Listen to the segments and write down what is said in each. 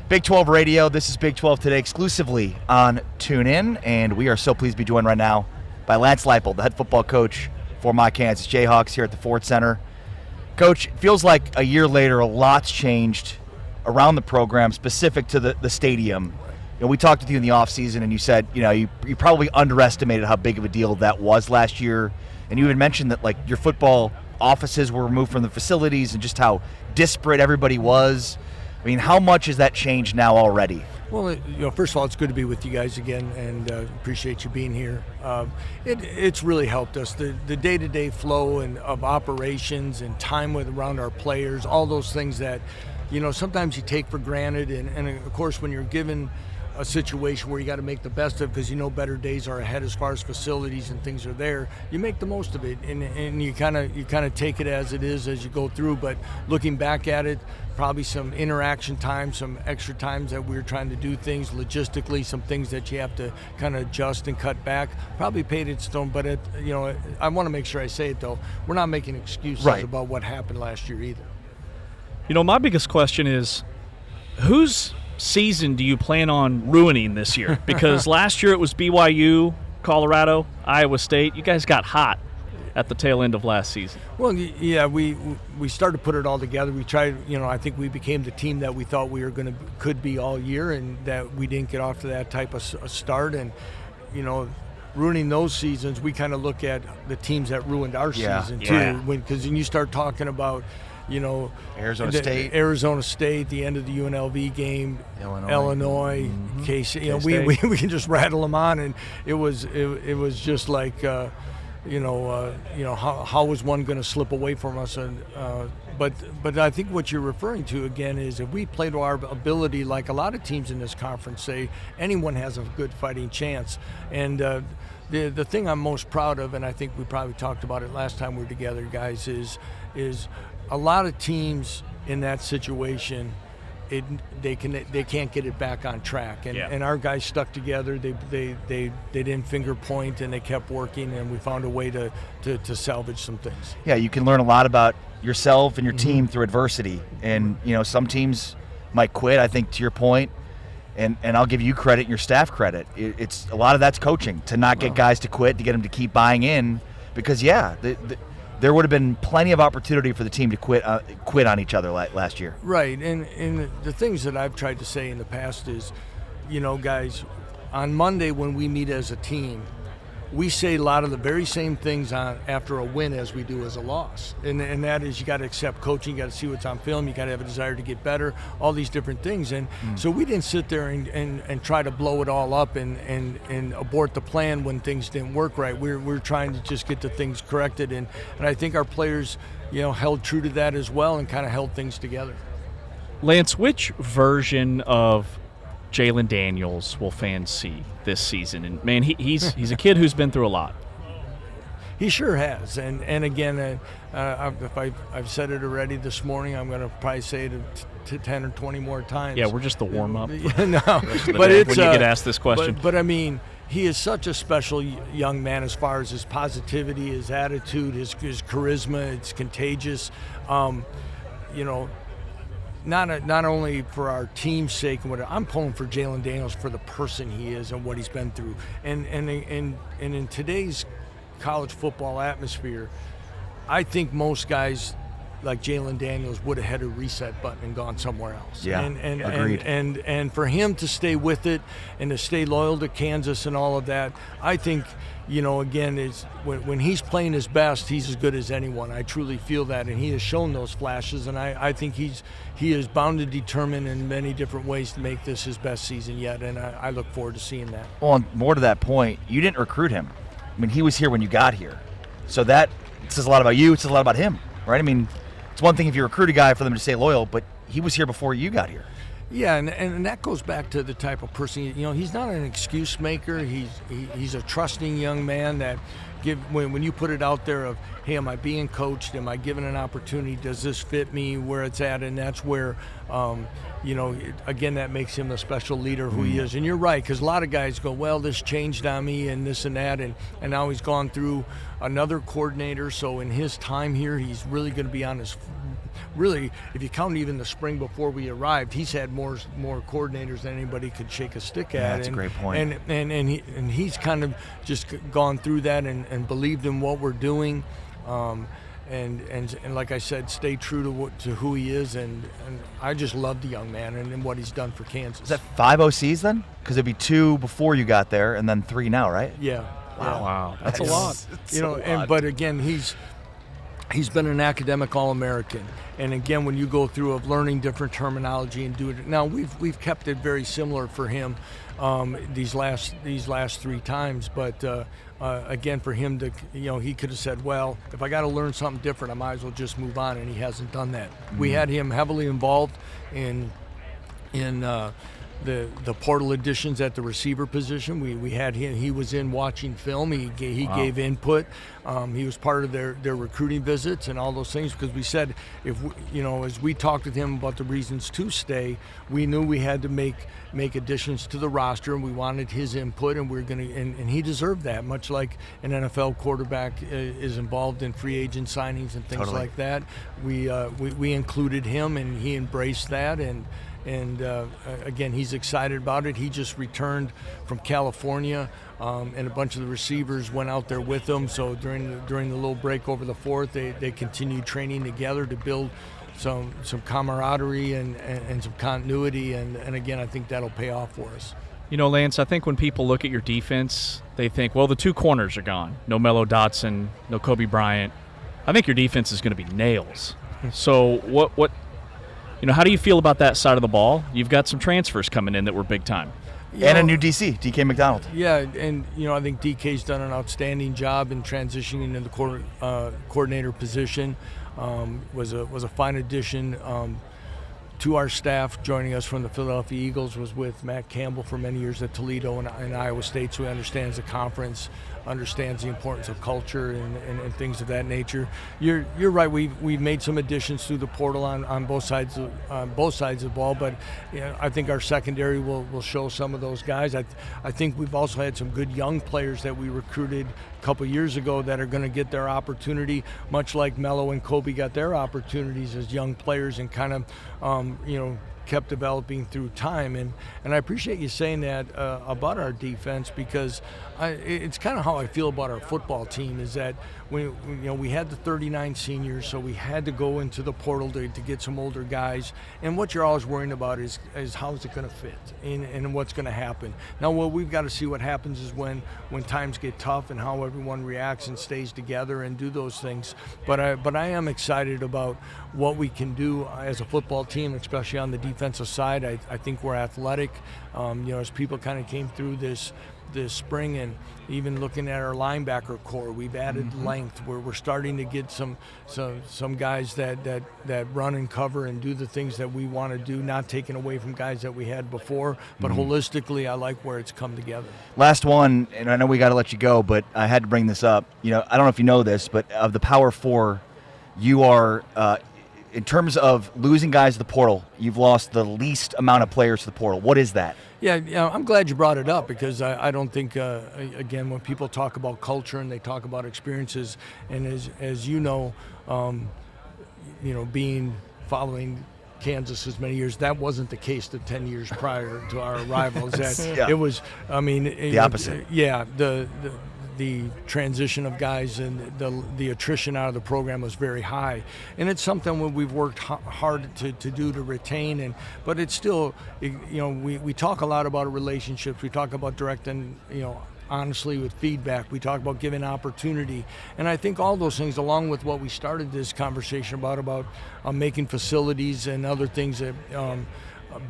Big 12 Radio. This is Big 12 Today exclusively on TuneIn, and we are so pleased to be joined right now by Lance Leipold, the head football coach for my Kansas Jayhawks here at the Ford Center. Coach, it feels like a year later, a lot's changed around the program, specific to the stadium. You know, we talked with you in the offseason, and you said, you probably underestimated how big of a deal that was last year, and you even mentioned that, like, your football offices were removed from the facilities and just how disparate everybody was. I mean, how much has that changed now already? Well, first of all, it's good to be with you guys again, and appreciate you being here. It's really helped us. The day-to-day flow and of operations and time around our players, all those things that, sometimes you take for granted. And of course, when you're given a situation where you got to make the best of, because better days are ahead as far as facilities and things are there, you make the most of it, and you kind of take it as it is as you go through. But looking back at it, probably some interaction time, some extra times that we were trying to do things logistically, some things that you have to kind of adjust and cut back, probably paid its stone. But I want to make sure I say it though, we're not making excuses about what happened last year either. My biggest question is, whose season do you plan on ruining this year? Because last year it was BYU, Colorado, Iowa State. You guys got hot at the tail end of last season. Well, yeah, we started to put it all together. We tried, I think we became the team that we thought we could be all year, and that we didn't get off to that type of start. And, ruining those seasons, we kind of look at the teams that ruined our season too. Because when you start talking about, Arizona State, the end of the UNLV game, Illinois, mm-hmm. K-State. We can just rattle them on, and it was just like, how was one going to slip away from us? And but I think what you're referring to again is, if we play to our ability, like a lot of teams in this conference say, anyone has a good fighting chance. And the thing I'm most proud of, and I think we probably talked about it last time we were together, guys, is a lot of teams in that situation, they can't get it back on track, and our guys stuck together. They didn't finger point, and they kept working, and we found a way to salvage some things. Yeah, you can learn a lot about yourself and your team through adversity, and some teams might quit. I think to your point, and I'll give you credit and your staff credit. It's a lot of that's coaching, to not get guys to quit, to get them to keep buying in, because there would have been plenty of opportunity for the team to quit on each other last year. Right, and the things that I've tried to say in the past is, guys, on Monday when we meet as a team, we say a lot of the very same things after a win as we do as a loss. And that is, you got to accept coaching, you got to see what's on film, you got to have a desire to get better, all these different things. And so we didn't sit there and try to blow it all up and abort the plan when things didn't work right. We're trying to just get the things corrected. And I think our players, held true to that as well, and kind of held things together. Lance, which version of Jalon Daniels will fans see this season? And man, he's a kid who's been through a lot. He sure has, and again, if I've said it already this morning, I'm going to probably say it to 10 or 20 more times. Yeah, we're just the warm up. No, but it's when you get asked this question. But I mean, he is such a special young man as far as his positivity, his attitude, his charisma. It's contagious. Not only for our team's sake and whatever, I'm pulling for Jalon Daniels for the person he is and what he's been through. And in today's college football atmosphere, I think most guys like Jalon Daniels would have had a reset button and gone somewhere else. Yeah, agreed. And for him to stay with it and to stay loyal to Kansas and all of that, I think, again, is when he's playing his best, he's as good as anyone. I truly feel that, and he has shown those flashes, and I think he is bound to determine in many different ways to make this his best season yet, and I look forward to seeing that. Well, and more to that point, you didn't recruit him. I mean, he was here when you got here. So that says a lot about you, it says a lot about him, right? I mean, it's one thing if you recruit a guy for them to stay loyal, but he was here before you got here. Yeah, and that goes back to the type of person, he's not an excuse maker. He's a trusting young man that when you put it out there of, hey, am I being coached? Am I given an opportunity? Does this fit me where it's at? And that's where, again, that makes him a special leader who he is. And you're right, because a lot of guys go, well, this changed on me and this and that. And now he's gone through another coordinator. So in his time here, he's really going to be on his really, if you count even the spring before we arrived, he's had more coordinators than anybody could shake a stick at. That's a great point. And he's kind of just gone through that and believed in what we're doing. And like I said, stay true to who he is, and I just love the young man and what he's done for Kansas. Is that 5 OCs then? Because it'd be 2 before you got there, and then 3 now, right? Yeah. Wow, that's a lot. But again, he's been an academic All-American, and again, when you go through of learning different terminology and do it. Now we've kept it very similar for him these last 3 times, but. Again, for him to, he could have said, well, if I got to learn something different, I might as well just move on, and he hasn't done that. We had him heavily involved in the portal additions at the receiver position. We had him. He was in watching film. He gave input. He was part of their recruiting visits and all those things, because we said as we talked with him about the reasons to stay, we knew we had to make additions to the roster, and we wanted his input, and we're going to and he deserved that, much like an NFL quarterback is involved in free agent signings and things like that. We included him, and he embraced that, and again, he's excited about it. He just returned from California, and a bunch of the receivers went out there with him. So during the little break over the 4th, they continued training together to build some camaraderie and some continuity. And again, I think that'll pay off for us. Lance, I think when people look at your defense, they think, well, the 2 corners are gone. No Mello Dotson, no Kobe Bryant. I think your defense is going to be nails. So what? How do you feel about that side of the ball? You've got some transfers coming in that were big time. And a new DC, DK McDonald. Yeah, and I think DK's done an outstanding job in transitioning into the coordinator position. Was a fine addition to our staff. Joining us from the Philadelphia Eagles was with Matt Campbell for many years at Toledo and Iowa State, so he understands the conference, understands the importance of culture and things of that nature. You're right. We've made some additions through the portal on both sides of the ball, but I think our secondary will show some of those guys. I think we've also had some good young players that we recruited a couple years ago that are going to get their opportunity, much like Mello and Kobe got their opportunities as young players, and kind of kept developing through time. And I appreciate you saying that about our defense, because it's kind of how I feel about our football team, is that we had the 39 seniors, so we had to go into the portal to get some older guys. And what you're always worrying about is how is it going to fit and what's going to happen. Now, what we've got to see what happens is when times get tough and how everyone reacts and stays together and do those things. But I am excited about what we can do as a football team, especially on the defensive side. I think we're athletic. As people kind of came through this spring, and even looking at our linebacker core, we've added length. We're starting to get some guys that run and cover and do the things that we want to do, not taking away from guys that we had before, but holistically I like where it's come together. Last one, and I know we got to let you go, but I had to bring this up. I don't know if you know this, but of the Power 4, you are in terms of losing guys to the portal, you've lost the least amount of players to the portal. What is that? Yeah, I'm glad you brought it up, because I don't think, again, when people talk about culture and they talk about experiences, and as following Kansas as many years, that wasn't the case the 10 years prior to our arrival. It was, the opposite. Yeah, the transition of guys and the attrition out of the program was very high, and it's something we've worked hard to do to retain. But it's still, we talk a lot about relationships. We talk about directing, honestly, with feedback. We talk about giving opportunity, and I think all those things, along with what we started this conversation about making facilities and other things that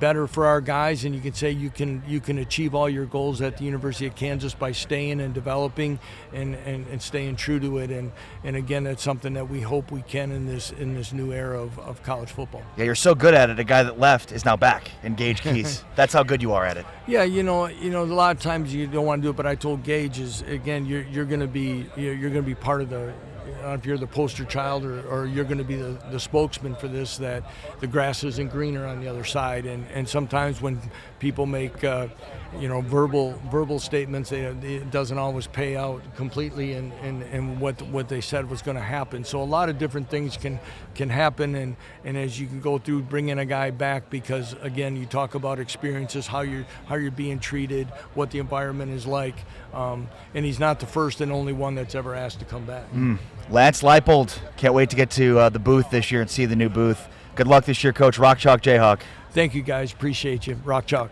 better for our guys, and you can say you can achieve all your goals at the University of Kansas by staying and developing and staying true to it, and again, that's something that we hope we can in this new era of college football. Yeah, you're so good at it. A guy that left is now back in Gage Keys. That's how good you are at it. Yeah, a lot of times you don't want to do it, but I told Gage is, again, you're going to be part of the if you're the poster child or you're going to be the spokesman for this, that the grass isn't greener on the other side. And sometimes when people make verbal statements, it doesn't always pay out completely and what they said was going to happen. So a lot of different things can happen, and as you can go through bringing a guy back, because again, you talk about experiences, how you're being treated, what the environment is like, and he's not the first and only one that's ever asked to come back. Lance Leipold, can't wait to get to the booth this year and see the new booth. Good luck this year, Coach. Rock Chalk Jayhawk. Thank you, guys. Appreciate you. Rock Chalk.